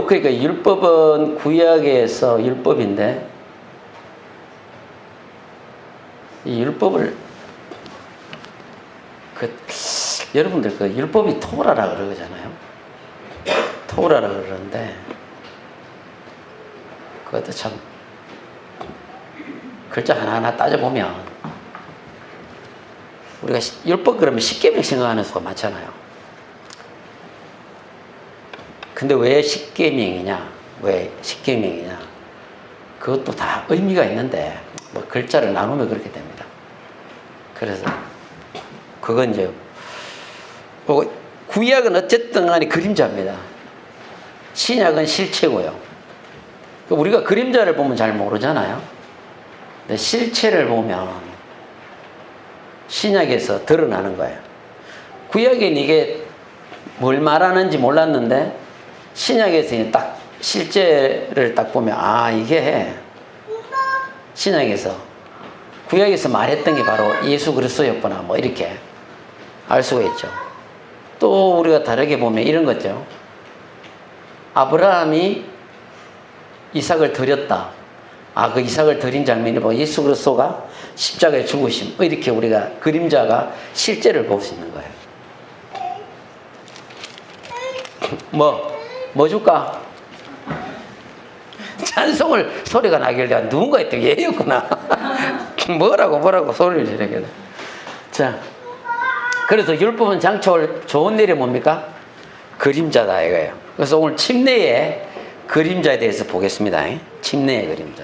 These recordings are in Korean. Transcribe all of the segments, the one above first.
그러니까 율법은 구약에서 율법인데, 이 율법을, 여러분들 율법이 토라라 그러잖아요. 토라라 그러는데, 그것도 참, 글자 하나하나 따져보면, 우리가 율법 그러면 십계명 생각하는 수가 많잖아요. 근데 왜 십계명이냐? 왜 십계명이냐? 그것도 다 의미가 있는데, 뭐 글자를 나누면 그렇게 됩니다. 그래서, 그건 이제, 구약은 어쨌든 간에 그림자입니다. 신약은 실체고요. 우리가 그림자를 보면 잘 모르잖아요. 근데 실체를 보면 신약에서 드러나는 거예요. 구약엔 이게 뭘 말하는지 몰랐는데 신약에서 딱 실제를 딱 보면 이게 신약에서 구약에서 말했던 게 바로 예수 그리스도였구나 뭐 이렇게 알 수가 있죠. 또 우리가 다르게 보면 이런 거죠. 아브라함이 이삭을 드렸다. 그 이삭을 드린 장면이 보고 예수 그리스도가 십자가에 죽으심. 이렇게 우리가 그림자가 실제를 볼 수 있는 거예요. 뭐 줄까? 찬송을 소리가 나길래 누군가 했더니 얘였구나. 뭐라고 소리를 지르게 돼. 자, 그래서 율법은 장초를 좋은 일이 뭡니까? 그림자다 이거예요. 그래서 오늘 침례의 그림자에 대해서 보겠습니다. 침례의 그림자.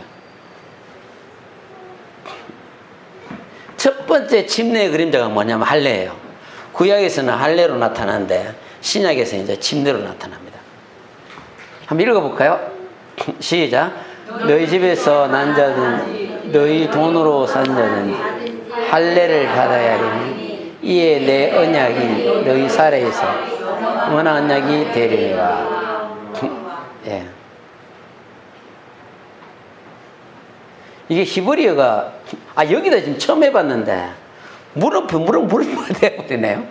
첫 번째 침례의 그림자가 뭐냐면 할례예요. 구약에서는 할례로 나타나는데 신약에서 이제 침례로 나타납니다. 한번 읽어볼까요? 시작. 너희 집에서 난 자든 너희 돈으로 산 자든 할례를 받아야 하리니 이에 내 언약이 너희 살에서 원한 언약이 되리라. 예. 이게 히브리어가 여기다 지금 처음 해봤는데 물음표 돼버리네요.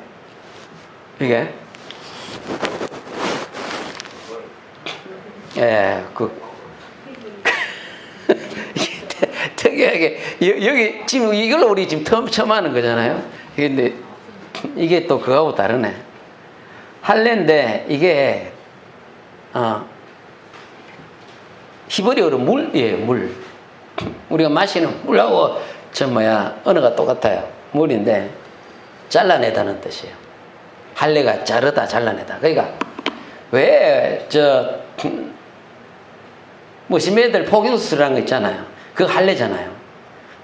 이게 특이하게 여기 지금 이걸로 우리 지금 처음 하는 거잖아요. 근데 이게 또 그거하고 다르네. 할례인데 이게 히브리어로 물. 우리가 마시는 물하고 언어가 똑같아요. 물인데 잘라내다는 뜻이에요. 할례가 자르다, 잘라내다. 그러니까 왜 심해들 포경수술이라는 거 있잖아요. 그거 할례잖아요.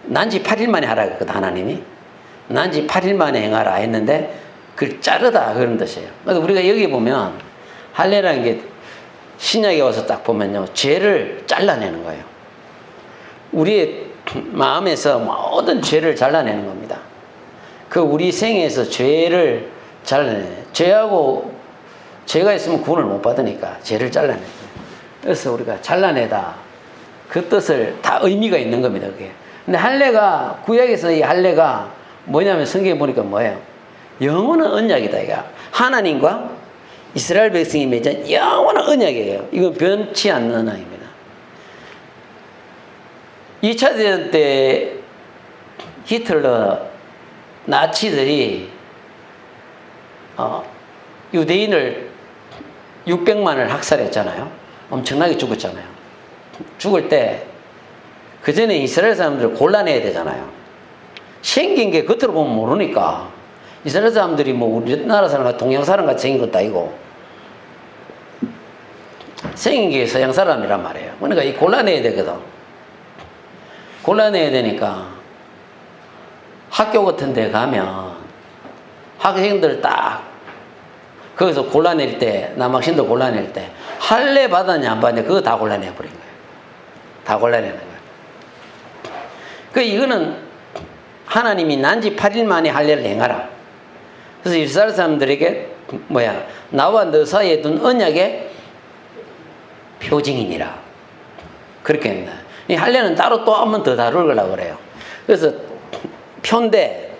난지 8일 만에 하라 그랬거든 하나님이. 난지 8일 만에 행하라 했는데 그걸 자르다 그런 뜻이에요. 그래서 우리가 여기 보면 할례라는 게 신약에 와서 딱 보면요, 죄를 잘라내는 거예요. 우리의 마음에서 모든 죄를 잘라내는 겁니다. 우리 생에서 죄를 잘라내. 죄가 있으면 구원을 못 받으니까 죄를 잘라내는 거예요. 그래서 우리가 잘라내다. 그 뜻을 다 의미가 있는 겁니다, 그게. 근데 할례가, 구약에서 이 할례가 뭐냐면 성경에 보니까 뭐예요? 영원한 언약이다, 이거. 하나님과 이스라엘 백성이 맺은 영원한 언약이에요. 이건 변치 않는 언약입니다. 2차 대전 때 히틀러, 나치들이 유대인을 600만을 학살했잖아요. 엄청나게 죽었잖아요. 죽을 때 그 전에 이스라엘 사람들을 골라내야 되잖아요. 생긴 게 겉으로 보면 모르니까 이스라엘 사람들이 우리나라 사람과 동양 사람 같이 생긴 것도 아니고 생긴 게 서양 사람이란 말이에요. 그러니까 이 골라내야 되거든. 골라내야 되니까 학교 같은 데 가면 학생들 딱 거기서 골라낼 때, 남학생들 골라낼 때 할례 받았냐 안 받았냐 그거 다 골라내버린 거예요. 다 골라내는 거예요. 이거는 하나님이 난지 8일 만에 할례를 행하라. 그래서 이스라엘 사람들에게 나와 너 사이에 둔 언약의 표징이니라. 그렇게 합니다. 이 할례는 따로 또 한 번 더 다루려고 그래요. 그래서 표인데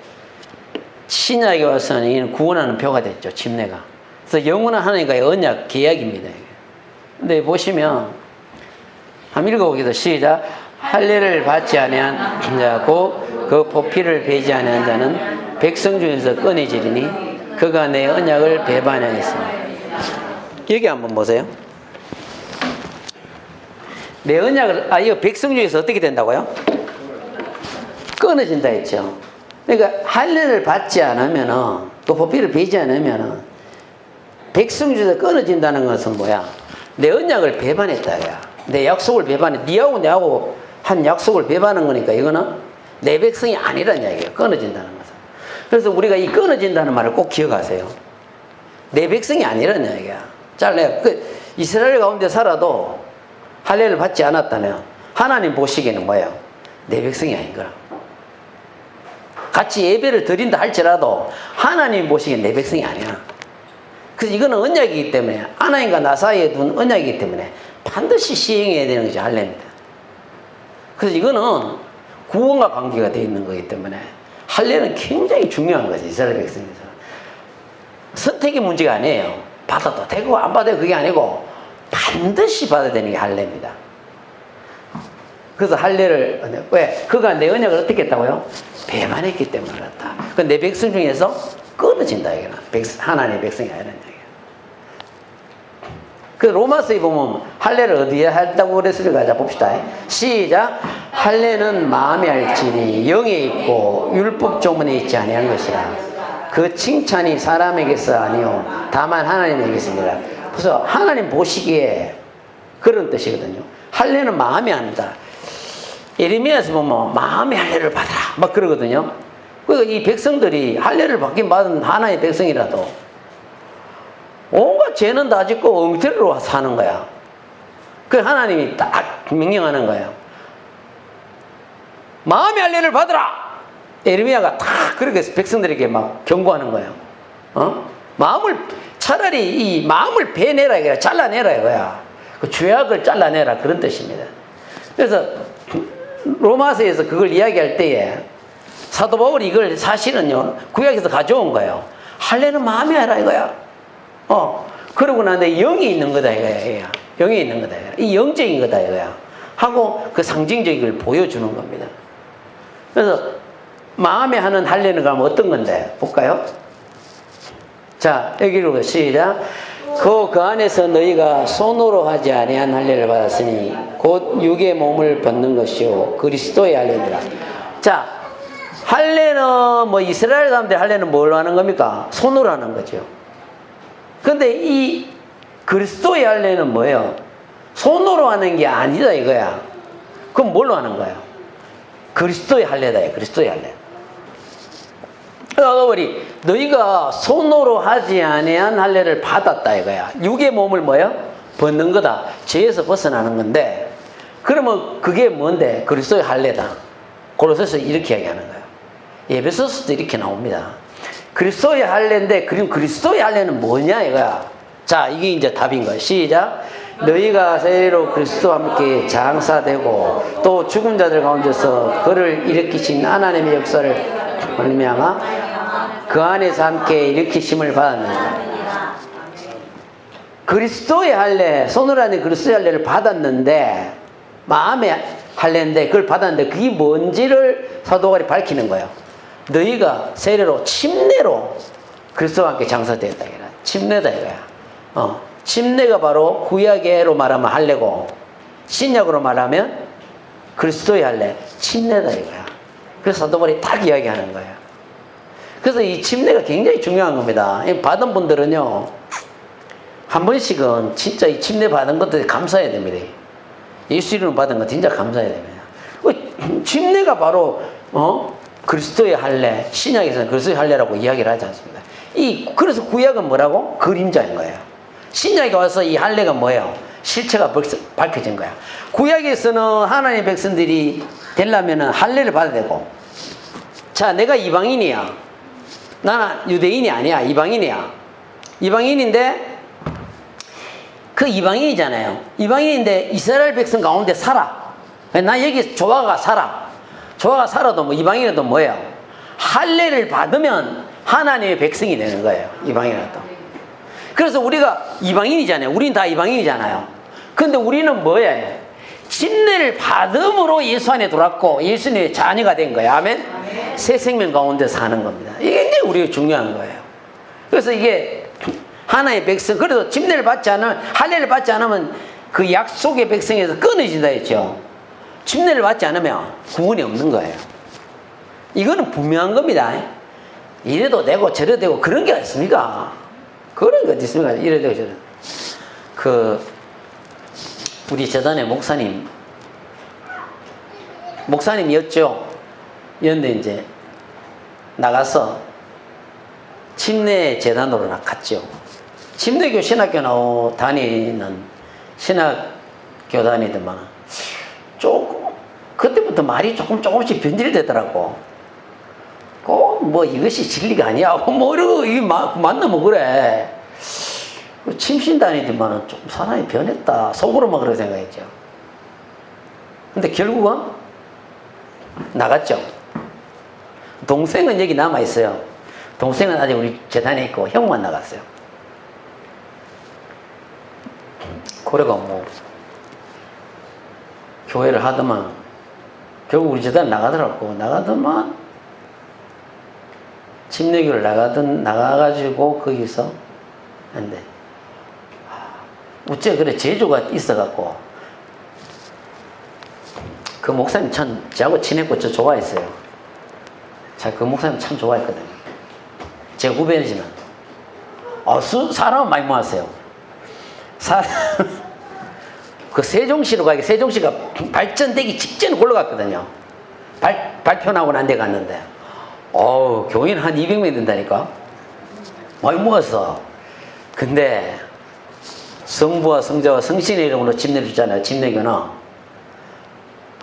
신약에 와서는 이는 구원하는 표가 됐죠. 침례가. 그래서 영원한 하나님과의 언약 계약입니다. 근데 보시면 한번 읽어보기도 시작. 할례를 받지 아니한 자고 그 보피를 베지 아니한 자는 백성 중에서 끊어지리니 그가 내 언약을 배반하였습니다. 여기 한번 보세요. 내 언약을, 이거 백성 중에서 어떻게 된다고요? 끊어진다 했죠. 그러니까 할례를 받지 않으면은, 그 보피를 베지 않으면은 백성 중에서 끊어진다는 것은 뭐야? 내 언약을 배반했다 이거야. 내 약속을 배반해. 니하고 내하고 한 약속을 배반한 거니까 이거는 내 백성이 아니란 이야기예요. 끊어진다는 것은. 그래서 우리가 이 끊어진다는 말을 꼭 기억하세요. 내 백성이 아니란 이야기야. 잘래. 이스라엘 가운데 살아도 할례를 받지 않았다면 하나님 보시기에는 뭐예요? 내 백성이 아닌 거라. 같이 예배를 드린다 할지라도 하나님 보시기엔 내 백성이 아니야. 그래서 이거는 언약이기 때문에, 하나님과 나 사이에 둔 언약이기 때문에 반드시 시행해야 되는 것이 할례입니다. 그래서 이거는 구원과 관계가 되어 있는 거기 때문에 할례는 굉장히 중요한 거죠. 이스라엘 백성에서 선택의 문제가 아니에요. 받아도 되고 안 받아도 그게 아니고 반드시 받아야 되는 게 할례입니다. 그래서 할례를, 왜? 그가 내 언약을 어떻게 했다고요? 배반했기 때문에 그렇다. 내 백성 중에서 끊어진다 이거는. 하나님의 백성이 아니라는 얘기예요. 그 로마서에 보면 할례를 어디에 했다고 그랬을까? 자 봅시다. 시작. 할례는 마음에 할지니 영에 있고 율법 조문에 있지 아니한 것이라. 그 칭찬이 사람에게서 아니요 다만 하나님에게서니라. 그래서 하나님 보시기에 그런 뜻이거든요. 할례는 마음에 한다. 예레미야에서 보면 마음의 할례를 받아라 막 그러거든요. 그러니까 이 백성들이 할례를 받긴 받은 하나의 백성이라도 온갖 죄는 다 짓고 엉터리로 사는 거야. 그 하나님이 딱 명령하는 거예요. 마음의 할례를 받으라. 예레미야가 딱 그렇게 백성들에게 막 경고하는 거예요. 차라리 이 마음을 베내라 이거야. 잘라내라 이거야. 그 죄악을 잘라내라 그런 뜻입니다. 그래서 로마서에서 그걸 이야기할 때에 사도 바울이 이걸 사실은요 구약에서 가져온 거예요. 할례는 마음에 하라 이거야. 그러고 나는데 영이 있는 거다 이거야. 영이 있는 거다 이거야. 이 영적인 거다 이거야. 하고 그 상징적인 걸 보여주는 겁니다. 그래서 마음에 하는 할례는 그럼 어떤 건데 볼까요? 자 여기로 시작. 그 안에서 너희가 손으로 하지 아니한 할례를 받았으니 곧 육의 몸을 벗는 것이요 그리스도의 할례니라. 자 할례는 뭐 이스라엘 사람들 할례는 뭘로 하는 겁니까? 손으로 하는 거죠. 근데 이 그리스도의 할례는 뭐예요? 손으로 하는 게 아니다 이거야. 그럼 뭘로 하는 거예요? 그리스도의 할례다. 그리스도의 할례. 우리 너희가 손으로 하지 아니한 할례를 받았다 이거야. 육의 몸을 뭐예요? 벗는 거다. 죄에서 벗어나는 건데 그러면 그게 뭔데? 그리스도의 할례다. 골로새서 이렇게 이야기하는 거예요. 에베소서도 이렇게 나옵니다. 그리스도의 할례인데 그럼 그리스도의 할례는 뭐냐 이거야. 자 이게 이제 답인 거야. 시작. 너희가 세례로 그리스도와 함께 장사되고 또 죽은 자들 가운데서 그를 일으키신 하나님의 역사를 말미암아 그 안에서 함께 일으키심을 받았느니라. 그리스도의 할례, 손으로 하는 그리스도의 할례를 받았는데 마음의 할례인데 그걸 받았는데 그게 뭔지를 사도 바울이 밝히는 거예요. 너희가 세례로 침례로 그리스도와 함께 장사되었다. 침례다 이거야. 침례가 바로 구약으로 말하면 할례고 신약으로 말하면 그리스도의 할례, 침례다 이거야. 그래서 사도 바울이 딱 이야기하는 거예요. 그래서 이 침례가 굉장히 중요한 겁니다. 받은 분들은요 한 번씩은 진짜 이 침례 받은 것들 감사해야 됩니다. 예수 이름 받은 거 진짜 감사해야 됩니다. 침례가 바로 그리스도의 할례, 신약에서는 그리스도의 할례라고 이야기를 하지 않습니까? 그래서 구약은 뭐라고? 그림자인 거예요. 신약에 와서 이 할례가 뭐예요? 실체가 밝혀진 거야. 구약에서는 하나님의 백성들이 되려면 할례를 받아야 되고, 자 내가 이방인이야. 나는 유대인이 아니야. 이방인이야. 이방인인데 그 이방인이잖아요. 이방인인데 이스라엘 백성 가운데 살아. 나 여기 조화가 살아. 조화가 살아도 뭐 이방인이라도 뭐예요? 할례를 받으면 하나님의 백성이 되는 거예요. 이방인이라도. 그래서 우리가 이방인이잖아요. 우린 다 이방인이잖아요. 근데 우리는 뭐예요? 침례를 받음으로 예수 안에 들어왔고 예수님의 자녀가 된 거예요. 아멘? 새 생명 가운데 사는 겁니다. 이게 굉장히 우리가 중요한 거예요. 그래서 이게 하나의 백성, 그래도 침례를 받지 않으면, 할례를 받지 않으면 그 약속의 백성에서 끊어진다 했죠. 침례를 받지 않으면 구원이 없는 거예요. 이거는 분명한 겁니다. 이래도 되고 저래도 되고 그런 게 있습니까? 그런 게 어디 있습니까? 이래도 되고 저래도. 우리 재단의 목사님이었죠. 그런데 이제 나가서 침례 재단으로 갔죠. 침례교 신학교 다니는 신학교 다니더만 조금 그때부터 말이 조금씩 변질되더라고. 꼭 뭐 이것이 진리가 아니야. 뭐 이러고 이게 만나면 그래. 침신 다니더만은 좀 사람이 변했다. 속으로만 그렇게 생각했죠. 근데 결국은 나갔죠. 동생은 여기 남아 있어요. 동생은 아직 우리 재단에 있고 형만 나갔어요. 그래가 뭐 교회를 하더만 결국 우리 재단 나가더라고. 나가더만 침례교를 나가가지고 거기서 근데 어째 그래 재주가 있어갖고 그 목사님 참 저하고 친했고 저 좋아했어요. 자, 그 목사님 참 좋아했거든요. 제 후배이지만 사람은 많이 모았어요. 그 세종시로 가기 세종시가 발전되기 직전에 골러갔거든요. 발표 나고 난 데 갔는데 교인 한 200명 된다니까. 많이 모았어. 근데 성부와 성자와 성신의 이름으로 침례를 주잖아요. 침례교는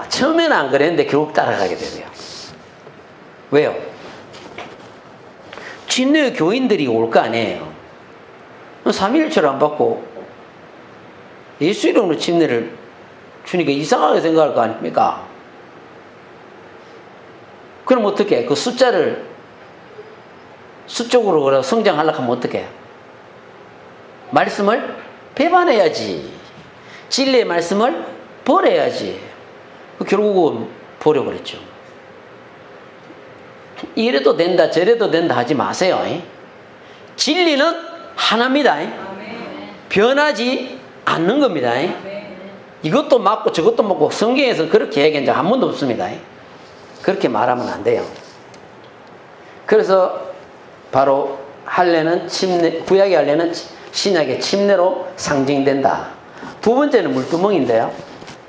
처음에는 안 그랬는데 결국 따라가게 되고요. 왜요? 침례 교인들이 올 거 아니에요. 삼위일체를 안 받고 예수 이름으로 침례를 주니까 이상하게 생각할 거 아닙니까? 그럼 어떻게? 그 숫자를 수적으로 성장하려고 하면 어떻게? 말씀을 배반해야지. 진리의 말씀을 버려야지. 결국은 버려버렸죠. 이래도 된다 저래도 된다 하지 마세요. 진리는 하나입니다. 변하지 않는 겁니다. 이것도 맞고 저것도 맞고 성경에서 그렇게 얘기한 적 한 번도 없습니다. 그렇게 말하면 안 돼요. 그래서 바로 할례는 구약의 할례는 신약의 침례로 상징된다. 두 번째는 물두멍인데요.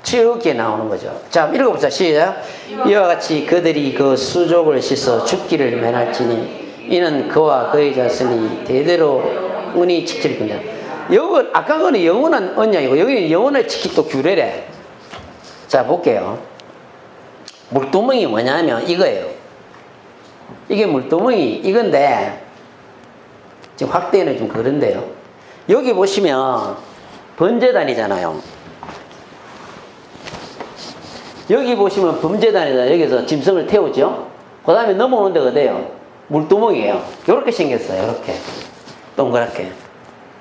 지옥에 나오는 거죠. 자, 읽어보자. 시작. 이와 같이 그들이 그 수족을 씻어 죽기를 면할지니 이는 그와 그의 자손이 대대로 은히 지킬 겁니다. 여기 아까 거는 영원한 언약이고 여기는 영원을 지킬 또 규례래. 자, 볼게요. 물두멍이 뭐냐면 이거예요. 이게 물두멍이 이건데 지금 확대는 좀 그런데요. 여기 보시면 번제단이잖아요. 여기 보시면 범죄단이다. 여기서 짐승을 태우죠. 그 다음에 넘어오는 데가 어디예요? 물두멍이에요. 이렇게 생겼어요. 이렇게 동그랗게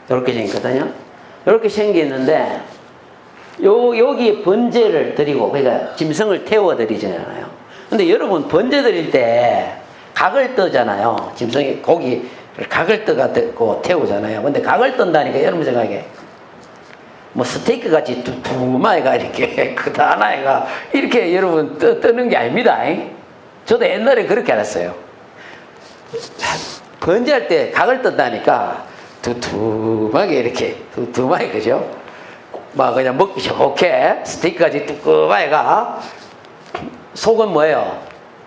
이렇게 생겼거든요. 이렇게 생겼는데 여기 번제를 드리고 그러니까 짐승을 태워 드리잖아요. 근데 여러분 번제 드릴 때 각을 떠잖아요. 짐승이 고기 각을 떠가지고 태우잖아요. 근데 각을 떤다니까 여러분 생각에 뭐 스테이크 같이 두툼하게가 이렇게 크다나이가 이렇게 여러분 뜨는 게 아닙니다. 저도 옛날에 그렇게 알았어요. 번제할 때 각을 뜬다니까 두툼하게 이렇게 두툼하게 그죠? 막 그냥 먹기 좋게 스테이크까지 두툼하게가 속은 뭐예요?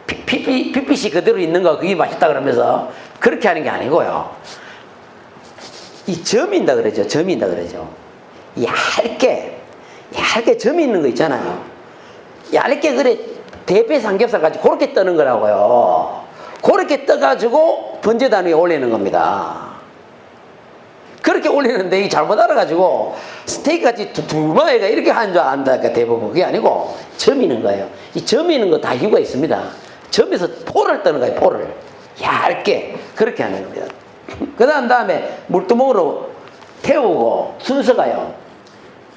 핏빛이 그대로 있는 거 그게 맛있다 그러면서 그렇게 하는 게 아니고요. 이 점인다 그러죠. 점인다 그러죠. 얇게 점이 있는 거 있잖아요. 얇게 그래 대패 삼겹살 가지고 그렇게 떠는 거라고요. 그렇게 떠가지고 번제단 위에 올리는 겁니다. 그렇게 올리는데 이 잘못 알아가지고 스테이크 같이 두툼하게가 이렇게 하는 줄 안다니까 대부분 그게 아니고 점이 있는 거예요. 이 점이 있는 거 다 이유가 있습니다. 점에서 포를 떠는 거예요. 포를 얇게 그렇게 하는 겁니다. 그 다음에 물두멍으로 태우고 순서가요.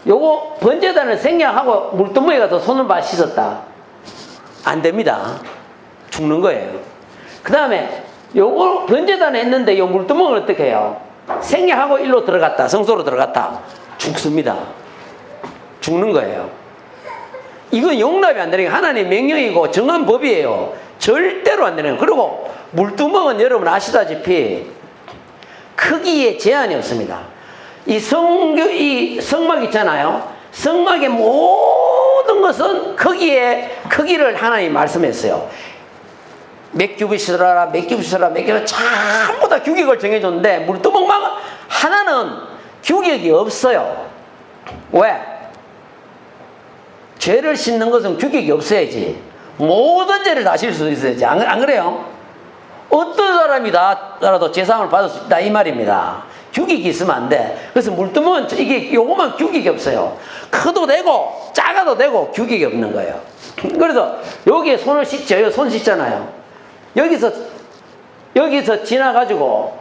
요거 번제단을 생략하고 물두멍에 가서 손을 봐 씻었다. 안 됩니다. 죽는 거예요. 그 다음에 요거 번제단을 했는데 요 물두멍을 어떻게 해요? 생략하고 일로 들어갔다. 성소로 들어갔다. 죽습니다. 죽는 거예요. 이건 용납이 안 되는 게 하나님의 명령이고 정한 법이에요. 절대로 안 되는 거예요. 그리고 물두멍은 여러분 아시다시피 크기에 제한이 없습니다. 이 성막 있잖아요. 성막의 모든 것은 크기를 하나님이 말씀했어요. 몇 규빗이더라, 몇 규빗이더라, 몇 규빗 전부 다 규격을 정해줬는데 물두멍만 하나는 규격이 없어요. 왜? 죄를 씻는 것은 규격이 없어야지. 모든 죄를 다 실 수 있어야지. 안 그래요? 어떤 사람이 나라도 제사함을 받을 수 있다 이 말입니다. 규격이 있으면 안 돼. 그래서 물두멍은 이게 요거만 규격이 없어요. 커도 되고 작아도 되고 규격이 없는 거예요. 그래서 여기에 손을 씻죠. 여기 손 씻잖아요. 여기서 지나가지고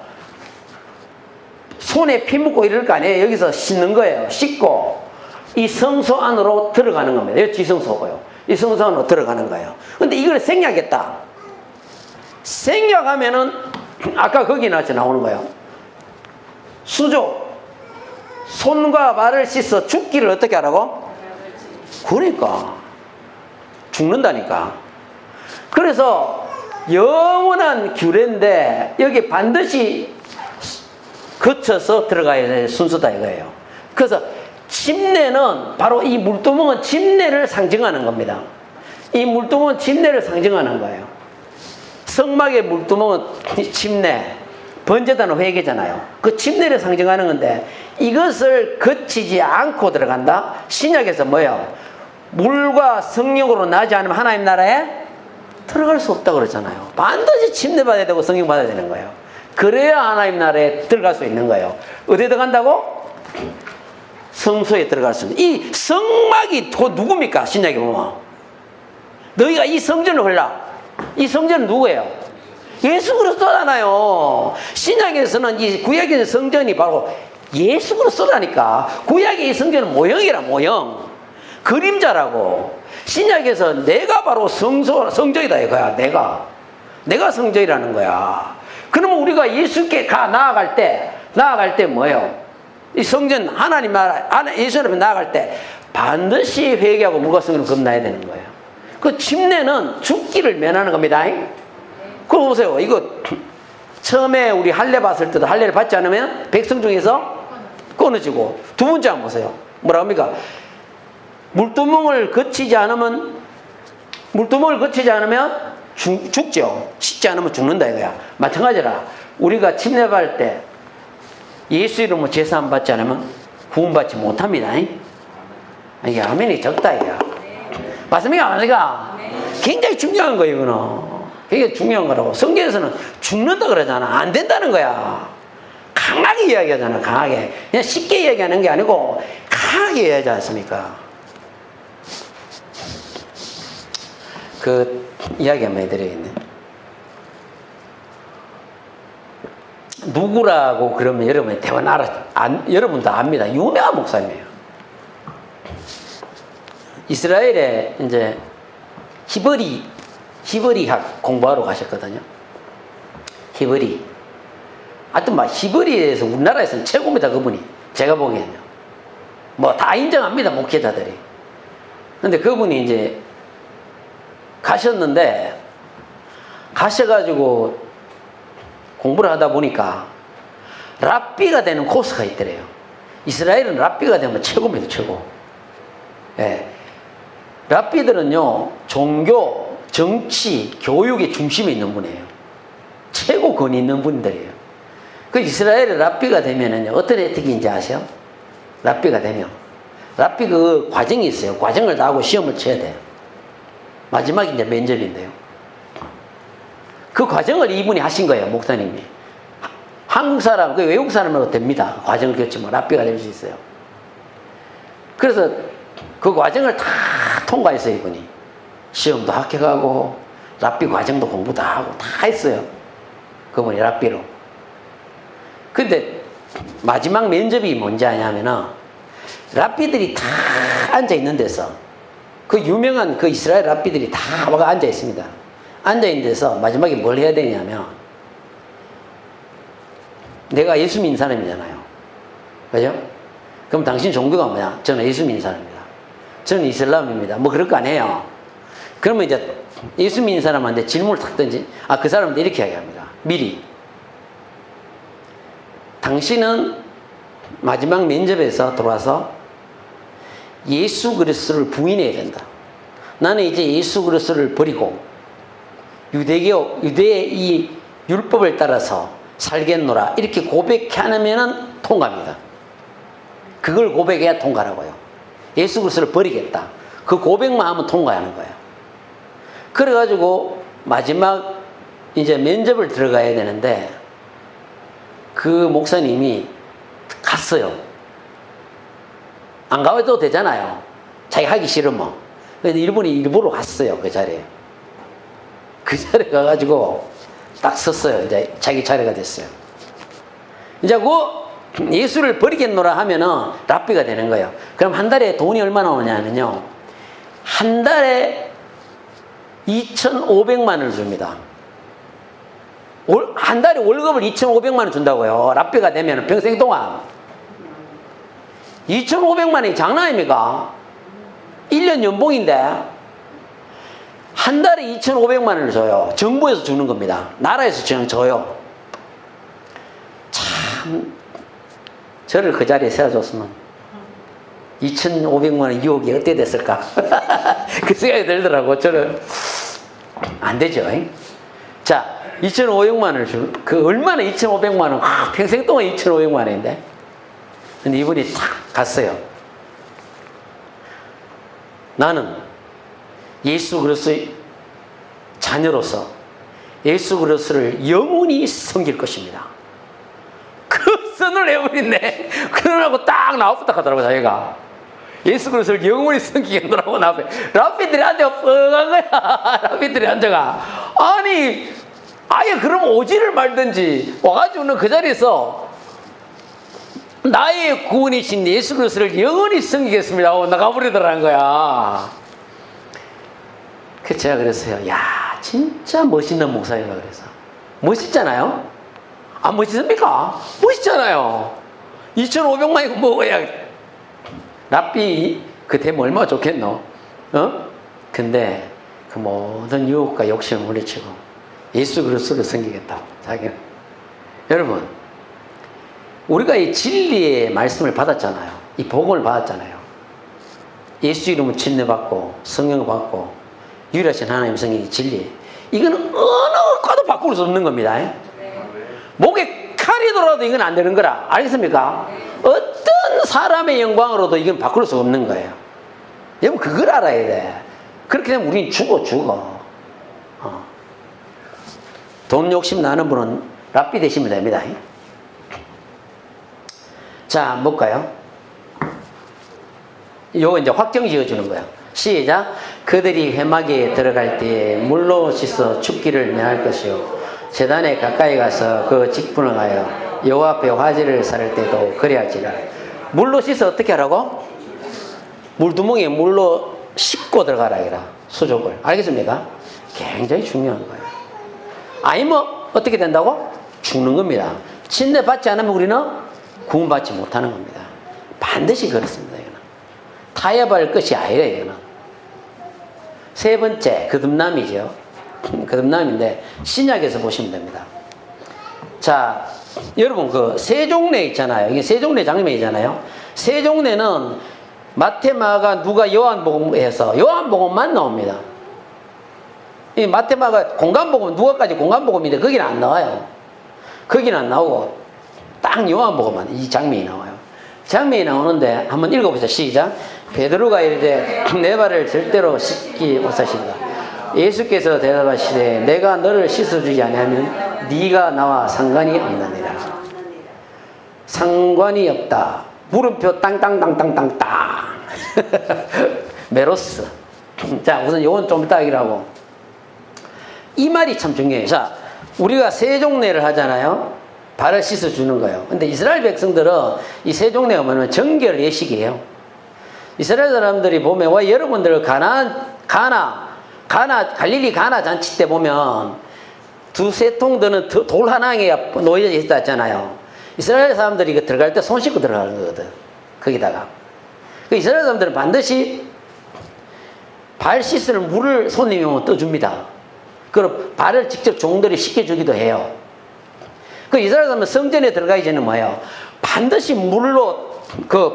손에 피 묻고 이럴 거 아니에요. 여기서 씻는 거예요. 씻고 이 성소 안으로 들어가는 겁니다. 여기 지성소고요. 이 성소 안으로 들어가는 거예요. 근데 이걸 생략했다. 생략하면은 아까 거기 나오는 거예요. 수조. 손과 발을 씻어 죽기를 어떻게 하라고? 그러니까 죽는다니까. 그래서 영원한 규례인데 여기 반드시 거쳐서 들어가야 될 순서다 이거예요. 그래서 침례는 바로 이 물두멍은 침례를 상징하는 겁니다. 이 물두멍은 침례를 상징하는 거예요. 성막의 물두멍은 침례, 번제단은 회개잖아요. 그 침례를 상징하는 건데 이것을 거치지 않고 들어간다. 신약에서 뭐예요? 물과 성령으로 나지 않으면 하나님 나라에 들어갈 수 없다고 그러잖아요. 반드시 침례 받아야 되고 성령 받아야 되는 거예요. 그래야 하나님 나라에 들어갈 수 있는 거예요. 어디에 들어간다고? 성소에 들어갈 수 있는. 이 성막이 또 누굽니까? 신약에 보면 너희가 이 성전을 헐라. 이 성전은 누구예요? 예수 그리스도잖아요. 신약에서는 이 구약의 성전이 바로 예수 그리스도라니까. 구약의 이 성전은 모형이라 모형. 그림자라고. 신약에서 내가 바로 성전이다 이거야. 내가 성전이라는 거야. 그러면 우리가 예수께 나아갈 때 뭐예요? 이 성전 하나님 나라 예수 앞에 나아갈 때 반드시 회개하고 무과 성령을 겁나야 되는 거예요. 그 침례는 죽기를 면하는 겁니다. 그거 보세요. 이거 처음에 우리 할례 받을 때도 할례를 받지 않으면 백성 중에서 끊어지고, 두 번째 한번 보세요. 뭐라 합니까? 물두멍을 거치지 않으면 죽죠. 씻지 않으면 죽는다 이거야. 마찬가지라 우리가 침례받을 때 예수 이름으로 제사 안 받지 않으면 구원받지 못합니다. 이게 아멘이 적다 이거야. 맞습니까? 아니가? 굉장히 중요한 거예요 이거는. 굉장히 중요한 거라고. 성경에서는 죽는다 그러잖아. 안 된다는 거야. 강하게 이야기하잖아. 강하게. 그냥 쉽게 이야기하는 게 아니고 강하게 이야기하지 않습니까? 그 이야기 한번 해드리겠네. 누구라고 그러면 여러분이 대부분 여러분도 압니다. 유명한 목사님이에요. 이스라엘에 이제 히브리학 공부하러 가셨거든요. 히브리. 하여튼 막 히브리에 대해서 우리나라에서는 최고입니다. 그분이. 제가 보기에는요. 뭐 다 인정합니다. 목회자들이. 근데 그분이 이제 가셔가지고 공부를 하다 보니까 랍비가 되는 코스가 있더래요. 이스라엘은 랍비가 되면 최고입니다. 최고. 예. 랍비들은요, 종교, 정치, 교육의 중심에 있는 분이에요. 최고 권위 있는 분들이에요. 그 이스라엘의 랍비가 되면은요, 어떤 혜택인지 아세요? 랍비가 되면. 랍비 그 과정이 있어요. 과정을 다 하고 시험을 쳐야 돼요. 마지막이 이제 면접인데요. 그 과정을 이분이 하신 거예요, 목사님이. 한국 사람, 그 외국 사람으로 됩니다. 과정을 거치면 랍비가 될 수 있어요. 그래서 그 과정을 다 통과했어요, 이분이. 시험도 합격하고, 랍비 과정도 공부 다 하고, 다 했어요. 그분이 랍비로. 근데 마지막 면접이 뭔지 아냐면은, 랍비들이 다 앉아 있는 데서, 그 유명한 그 이스라엘 랍비들이 다 와가 앉아 있습니다. 앉아 있는 데서 마지막에 뭘 해야 되냐면, 내가 예수 믿는 사람이잖아요. 그죠? 그럼 당신 종교가 뭐냐? 저는 예수 믿는 사람입니다. 저는 이슬람입니다. 뭐 그럴 거 아니에요. 그러면 이제 예수 믿는 사람한테 질문을 탁 던지, 그 사람한테 이렇게 이야기합니다. 미리. 당신은 마지막 면접에서 들어와서 예수 그리스도를 부인해야 된다. 나는 이제 예수 그리스도를 버리고 유대의 이 율법을 따라서 살겠노라. 이렇게 고백하면은 통과입니다. 그걸 고백해야 통과라고요. 예수 그리스도를 버리겠다. 그 고백만 하면 통과하는 거예요. 그래가지고 마지막 이제 면접을 들어가야 되는데 그 목사님이 갔어요. 안 가도 되잖아요. 자기 하기 싫으면. 근데 이분이 일부러 갔어요. 그 자리에. 그 자리에 가가지고 딱 섰어요. 이제 자기 차례가 됐어요. 이제 그 예수를 버리겠노라 하면은 랍비가 되는 거예요. 그럼 한 달에 돈이 얼마나 오냐면요. 한 달에 2,500만 원을 줍니다. 한 달에 월급을 2,500만 원 준다고요. 랍비가 되면 평생 동안. 2,500만 원이 장난 아닙니까? 1년 연봉인데 한 달에 2,500만 원을 줘요. 정부에서 주는 겁니다. 나라에서 그냥 줘요. 참 저를 그 자리에 세워줬으면 2,500만 원 유혹이 어떻게 됐을까? 그 생각이 들더라고. 저는 안 되죠. 자, 2,500만 원을 그 얼마나 2,500만 원, 평생 동안 2,500만 원인데. 근데 이분이 탁 갔어요. 나는 예수 그리스도의 자녀로서 예수 그리스도를 영원히 섬길 것입니다. 그 선을 해버렸네. 그러라고 딱 나와붙다 하더라고, 자기가. 예수 그리스도를 영원히 섬기겠노라고 나와요. 랍비들이 앉아가 뻥한 거야. 랍비들이 앉아가. 아니, 아예 그럼 오지를 말든지 와가지고는 그 자리에서 나의 구원이신 예수 그리스도를 영원히 섬기겠습니다 하고 나가버리더라는 거야. 그 제가 그랬어요. 야, 진짜 멋있는 목사님이라 그래서. 멋있잖아요? 안 멋있습니까? 멋있잖아요. 2,500만이고 뭐야. 랍비 그 되면 얼마나 좋겠노? 근데 그 모든 유혹과 욕심을 물리치고 예수 그리스도를 섬기겠다. 자기는. 여러분, 우리가 이 진리의 말씀을 받았잖아요. 이 복음을 받았잖아요. 예수 이름을 침례받고 성령을 받고 유일하신 하나님 성령의 진리. 이거는 어느 과도 바꿀 수 없는 겁니다. 목에 칼이 돌아도 이건 안 되는 거라. 알겠습니까? 어떤 사람의 영광으로도 이건 바꿀 수 없는 거예요. 여러분 그걸 알아야 돼. 그렇게 되면 우린 죽어. 돈 욕심 나는 분은 랍비 되시면 됩니다. 자, 볼까요? 요거 이제 확정 지어주는 거야. 시작. 그들이 회막에 들어갈 때 물로 씻어 춥기를 면할 것이요. 제단에 가까이 가서 그 직분을 하여 여호와 앞에 화제를 살 때도 그래야지라. 물로 씻어 어떻게 하라고? 물두멍에 물로 씻고 들어가라 이라. 수족을. 알겠습니까? 굉장히 중요한 거예요. 아니면 어떻게 된다고? 죽는 겁니다. 침례 받지 않으면 우리는 구원받지 못하는 겁니다. 반드시 그렇습니다. 이거는. 타협할 것이 아니라 이거는. 세 번째, 거듭남이죠. 거듭남인데 신약에서 보시면 됩니다. 자, 여러분 그 세종례 있잖아요. 이게 세종례 장면이잖아요. 세종례는 마태, 마가, 누가, 요한복음에서 요한복음만 나옵니다. 이 마태, 마가 공간복음, 누가까지 공간복음인데 거기는 안 나와요. 거기는 안 나오고 딱 요한복음만 이 장면이 나와요. 장면이 나오는데 한번 읽어보세요. 시작. 베드로가 이르되 내 발을 절대로 씻기 못하신다. 예수께서 대답하시되 내가 너를 씻어주지 아니하면 네가 나와 상관이 없느니라. 상관이 없다. 물음표 땅땅땅땅땅땅. 메로스. 자, 우선 요건 좀 이따 하기라고. 이 말이 참 중요해요. 자, 우리가 세종례를 하잖아요. 발을 씻어주는 거예요. 근데 이스라엘 백성들은 이 세종례가 뭐냐면 정결 예식이에요. 이스라엘 사람들이 보면, 와, 여러분들 갈릴리 가나 잔치 때 보면 두세 통 드는 돌 하나에 놓여져 있었잖아요. 이스라엘 사람들이 이거 들어갈 때 손 씻고 들어가는 거거든. 거기다가. 그 이스라엘 사람들은 반드시 발 씻을 물을 손님이 오면 떠줍니다. 그럼 발을 직접 종들이 씻겨주기도 해요. 그 이스라엘 사람은 성전에 들어가기 전에 뭐예요? 반드시 물로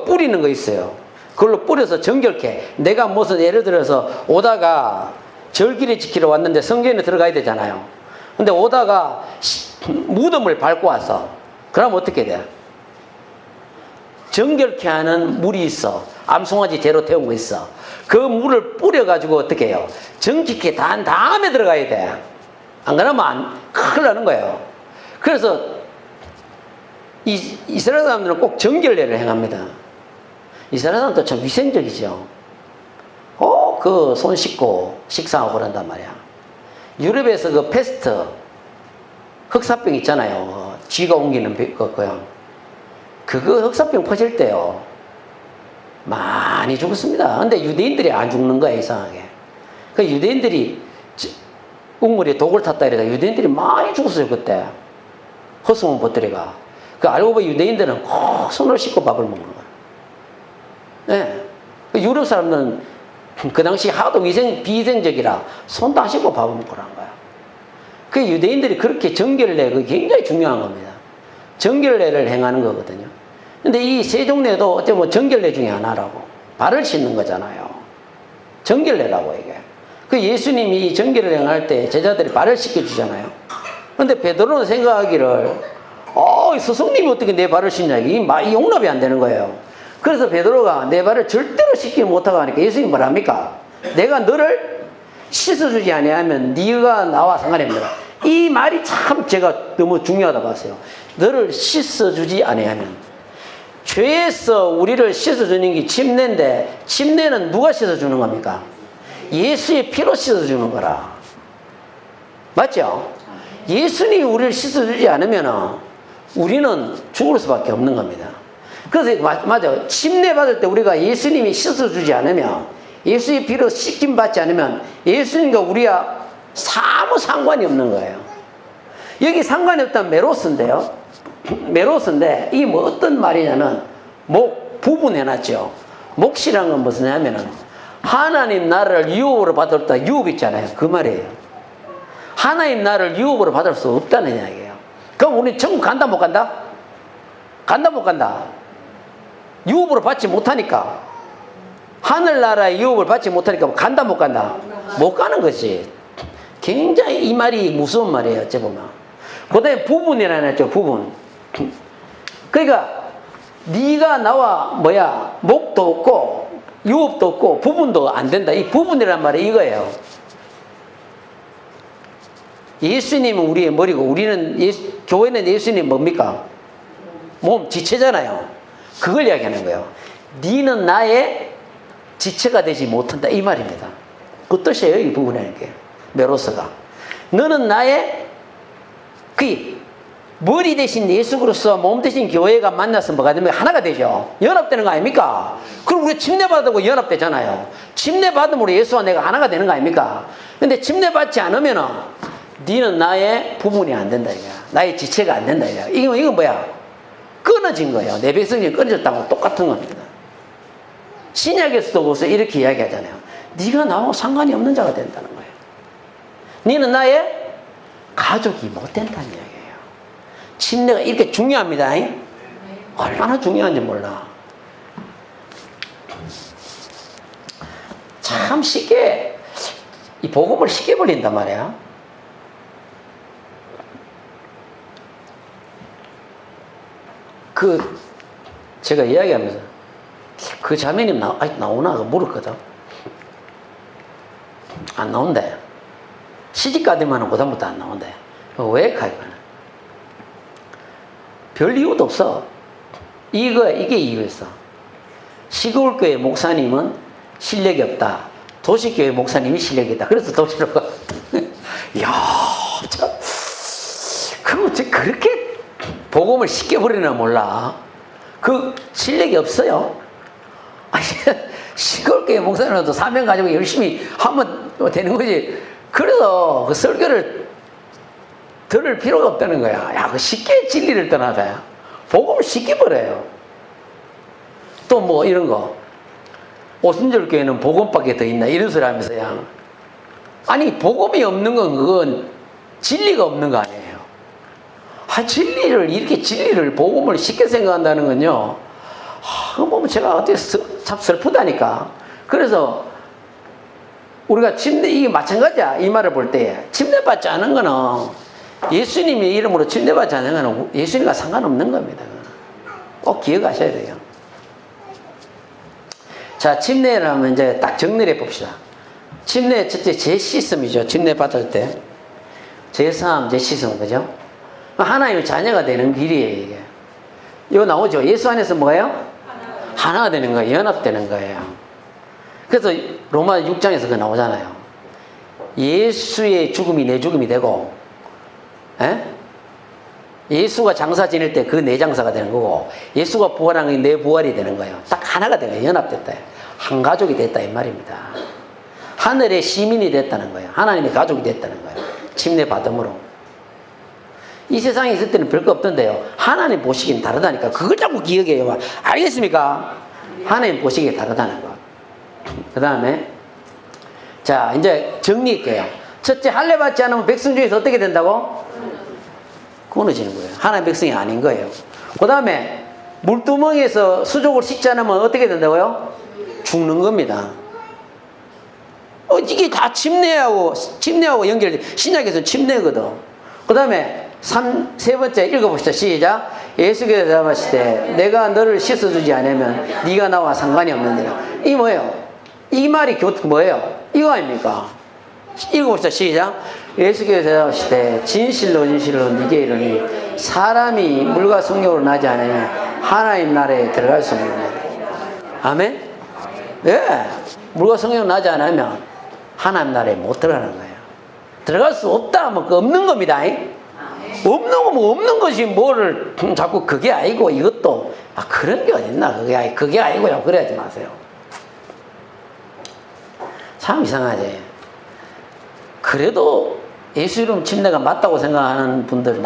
뿌리는 거 있어요. 그걸로 뿌려서 정결케. 내가 무슨 예를 들어서 오다가 절기를 지키러 왔는데 성전에 들어가야 되잖아요. 근데 오다가 무덤을 밟고 왔어. 그럼 어떻게 돼? 정결케 하는 물이 있어. 암송아지 재로 태운 거 있어. 그 물을 뿌려가지고 어떻게 해요? 정직히 다 한 다음에 들어가야 돼. 안 그러면 큰일 나는 거예요. 그래서 이스라엘 사람들은 꼭 정결례를 행합니다. 이스라엘 사람도 참 위생적이죠. 그 손 씻고 식사하고 그런단 말이야. 유럽에서 그 페스트, 흑사병 있잖아요. 쥐가 옮기는 거요. 그거 흑사병 퍼질 때요. 많이 죽었습니다. 근데 유대인들이 안 죽는 거야, 이상하게. 그 유대인들이 우물에 독을 탔다 이래가 유대인들이 많이 죽었어요, 그때. 허스몬 벗들이가. 그 알고 보니 유대인들은 꼭 손을 씻고 밥을 먹는 거야. 네. 그 유럽 사람들은 그 당시 하도 비위생적이라 손도 안 씻고 밥을 먹고 한 거야. 그 유대인들이 그렇게 정결례, 그게 굉장히 중요한 겁니다. 정결례를 행하는 거거든요. 근데 이 세종례도 어째 뭐 정결례 중에 하나라고. 발을 씻는 거잖아요. 정결례라고 이게. 그 예수님이 이 정결례를 행할 때 제자들이 발을 씻겨주잖아요. 근데 베드로는 생각하기를, 스승님이 어떻게 내 발을 씻냐. 이 용납이 안 되는 거예요. 그래서 베드로가 내 발을 절대로 씻지 못하고 하니까 예수님이 뭐랍니까? 내가 너를 씻어주지 아니하면 네가 나와 상관이 없다. 이 말이 참 제가 너무 중요하다고 봤어요. 너를 씻어주지 아니하면. 죄에서 우리를 씻어주는 게 침례인데 침례는 누가 씻어주는 겁니까? 예수의 피로 씻어주는 거라. 맞죠? 예수님이 우리를 씻어주지 않으면 우리는 죽을 수밖에 없는 겁니다. 그래서 맞아요. 침례 받을 때 우리가 예수님이 씻어주지 않으면, 예수의 피로 씻김 받지 않으면 예수님과 우리와 아무 상관이 없는 거예요. 여기 상관이 없다면 메로스인데요. 메로스인데 이게 뭐 어떤 말이냐면 부분해놨죠. 몫이란 건 무엇이냐면은 하나님 나라를 유업으로 받았다. 유업 있잖아요. 그 말이에요. 하나님 나라를 유업으로 받을 수 없다는 이야기예요. 그럼 우리 천국 간다 못 간다? 간다 못 간다? 유업으로 받지 못하니까. 하늘나라의 유업을 받지 못하니까 간다 못 간다? 못 가는 거지. 굉장히 이 말이 무서운 말이에요. 어째 보면. 그 다음에 부분이라는 했죠. 부분. 그러니까 네가 나와 목도 없고 유업도 없고 부분도 안 된다. 이 부분이란 말이 이거예요. 예수님은 우리의 머리고 우리는 교회는 예수님 뭡니까? 몸, 지체잖아요. 그걸 이야기하는 거예요. 네는 나의 지체가 되지 못한다. 이 말입니다. 그 뜻이에요. 이 부분에. 메로스가. 너는 나의 머리 대신 예수 그리스도와 몸 대신 교회가 만나서 뭐가 되면 하나가 되죠. 연합되는 거 아닙니까? 그럼 우리 침례받고 연합되잖아요. 침례받음으로 예수와 내가 하나가 되는 거 아닙니까? 근데 침례받지 않으면은 너는 나의 부분이 안 된다 이거야. 나의 지체가 안 된다 이거야. 이건 뭐야? 끊어진 거예요. 내 백성이 끊어졌다고 똑같은 겁니다. 신약에서도 보세요. 이렇게 이야기하잖아요. 네가 나하고 상관이 없는 자가 된다는 거예요. 너는 나의 가족이 못 된다는 이야기예요. 침례가 이렇게 중요합니다. 얼마나 중요한지 몰라. 참 쉽게 이 복음을 쉽게 버린단 말이야. 제가 이야기하면서 그 자매님 아직 나오나? 물었거든. 안 나온대. 시집가더만은 그다음부터 안 나온대. 왜 가요? 별 이유도 없어. 이게 이유였어. 시골교회 목사님은 실력이 없다. 도시교회 목사님이 실력이 있다. 그래서 도시로 가. 이야, 참. 그렇게 복음을 쉽게 버리나 몰라. 그 실력이 없어요. 아니, 시골교회 목사님도 사명 가지고 열심히 하면 되는 거지. 그래서 그 설교를 들을 필요가 없다는 거야. 야, 그 쉽게 진리를 떠나다. 복음을 쉽게 버려요. 또 뭐 이런 거. 오순절 교회는 복음밖에 더 있나 이런 소리 하면서 그냥. 아니, 복음이 없는 건 그건 진리가 없는 거 아니에요. 진리를 이렇게 진리를 복음을 쉽게 생각한다는 건요. 그거 보면 제가 어떻게 참 슬프다니까. 그래서 우리가 침례, 이게 마찬가지야. 이 말을 볼 때 침례받지 않은 거는 예수님의 이름으로 침례받지 않은 거는 예수님과 상관없는 겁니다. 꼭 기억하셔야 돼요. 자, 침례를 하면 이제 딱 정리해 봅시다. 침례 첫째 제시즘이죠. 침례 받을 때 제사함, 제시즘, 그죠? 하나님의 자녀가 되는 길이에요. 이게 이거 나오죠. 예수 안에서 뭐예요? 하나가 되는 거예요. 연합되는 거예요. 그래서 로마 6장에서 그거 나오잖아요. 예수의 죽음이 내 죽음이 되고, 예수가 장사 지낼 때 그 내 장사가 되는 거고, 예수가 부활한 게 내 부활이 되는 거예요. 딱 하나가 되는 거예요. 연합됐다. 한 가족이 됐다 이 말입니다. 하늘의 시민이 됐다는 거예요. 하나님의 가족이 됐다는 거예요. 침례 받음으로. 이 세상에 있을 때는 별거 없던데요. 하나님 보시기엔 다르다니까. 그걸 자꾸 기억해요. 알겠습니까? 하나님 보시기에 다르다는 거. 그 다음에 자, 이제 정리할게요. 첫째, 할례 받지 않으면 백성 중에서 어떻게 된다고? 끊어지는 거예요. 하나님 백성이 아닌 거예요. 그 다음에 물두멍에서 수족을 씻지 않으면 어떻게 된다고요? 죽는 겁니다. 이게 다 침례하고 연결돼. 신약에서는 침례거든. 그 다음에 세 번째 읽어봅시다. 시작. 예수께서 대답하실 때 내가 너를 씻어주지 않으면 네가 나와 상관이 없는데라. 이 뭐예요? 이 말이 뭐예요? 이거 아닙니까? 읽어봅시다. 시작. 예수께서 대답하실 때 진실로 진실로 네게 이르니 사람이 물과 성령으로 나지 않으면 하나님 나라에 들어갈 수 없는 거예요. 아멘? 예. 물과 성령으로 나지 않으면 하나님 나라에 못 들어가는 거예요. 들어갈 수 없다 하면 그 없는 겁니다. 없는 거면 없는 것이 뭐를 자꾸 그게 아니고 이것도 그런 게 어딨나. 그게 아니고요. 그래야지 마세요. 참 이상하지. 그래도 예수 이름 침례가 맞다고 생각하는 분들,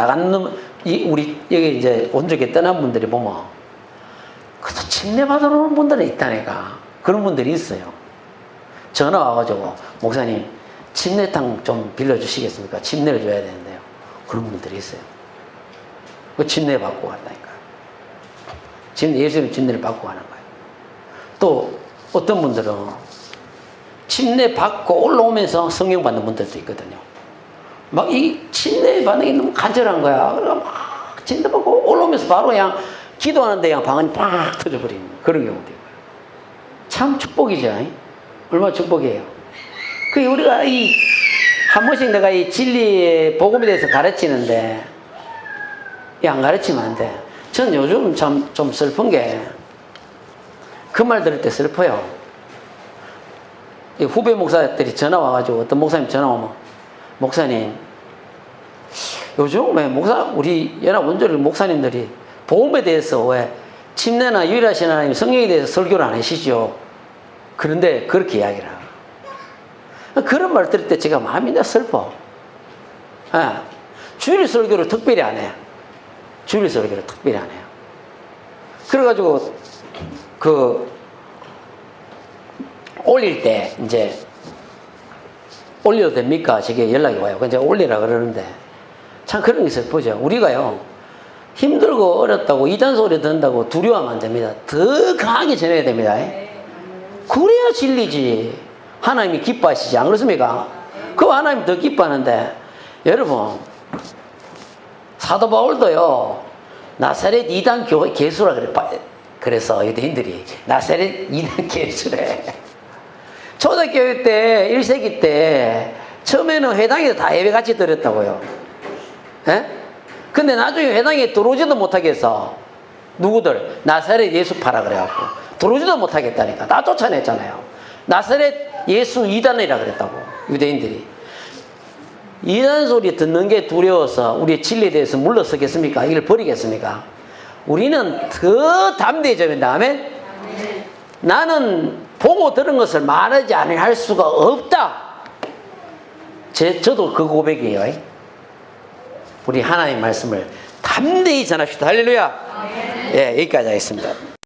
우리 여기 이제 온전히 떠난 분들이 보면 그래도 침례 받으러 오는 분들은 있다니까. 그런 분들이 있어요. 전화 와가지고 목사님 침례탕 좀 빌려주시겠습니까? 침례를 줘야 되는데요. 그런 분들이 있어요. 그 침례 받고 간다니까요. 예수님 침례를 받고 가는 거예요. 또 어떤 분들은 침례 받고 올라오면서 성령 받는 분들도 있거든요. 막 이 침례 받는 게 너무 간절한 거야. 그래서 막 침례 받고 올라오면서 바로 그냥 기도하는데 그냥 방언이 팍 터져버리는 그런 경우도 있고요. 참 축복이죠. 얼마나 축복이에요. 그 우리가 한 번씩 내가 이 진리의 복음에 대해서 가르치는데 안 가르치면 안 돼. 전 요즘 참 좀 슬픈 게 그 말 들을 때 슬퍼요. 후배 목사들이 전화 와가지고 어떤 목사님 전화 오면 목사님 요즘 왜 우리 연합 원조리 목사님들이 복음에 대해서 왜 침례나 유일하신 하나님 성령에 대해서 설교를 안 하시죠? 그런데 그렇게 이야기를 하고 그런 말 들을 때 제가 마음이 다 슬퍼. 주일 설교를 특별히 안 해요. 주일 설교를 특별히 안 해요. 그래가지고 올릴 때 이제 올려도 됩니까? 저게 연락이 와요. 이제 올리라 그러는데 참 그런 게 슬프죠. 우리가요 힘들고 어렵다고 이단 소리 듣는다고 두려워하면 안 됩니다. 더 강하게 전해야 됩니다. 그래야 진리지. 하나님이 기뻐하시지. 안 그렇습니까? 그 하나님 더 기뻐하는데 여러분 사도 바울도요 나사렛 이단 개수라 그래서 유대인들이 나사렛 이단 개수래. 초대교회 때 1세기 때 처음에는 회당에서 다 예배같이 드렸다고요. 근데 나중에 회당에 들어오지도 못하게 해서 누구들 나사렛 예수파라 그래갖고 들어오지도 못하겠다니까 다 쫓아냈잖아요. 나사렛 예수 이단이라 그랬다고 유대인들이. 이런 소리 듣는 게 두려워서 우리의 진리에 대해서 물러서겠습니까? 이걸 버리겠습니까? 우리는 더 담대해져야 된다. 아멘? 나는 보고 들은 것을 말하지 할 수가 없다. 저도 그 고백이에요. 우리 하나님의 말씀을 담대히 전합시다. 할렐루야. 예, 여기까지 하겠습니다.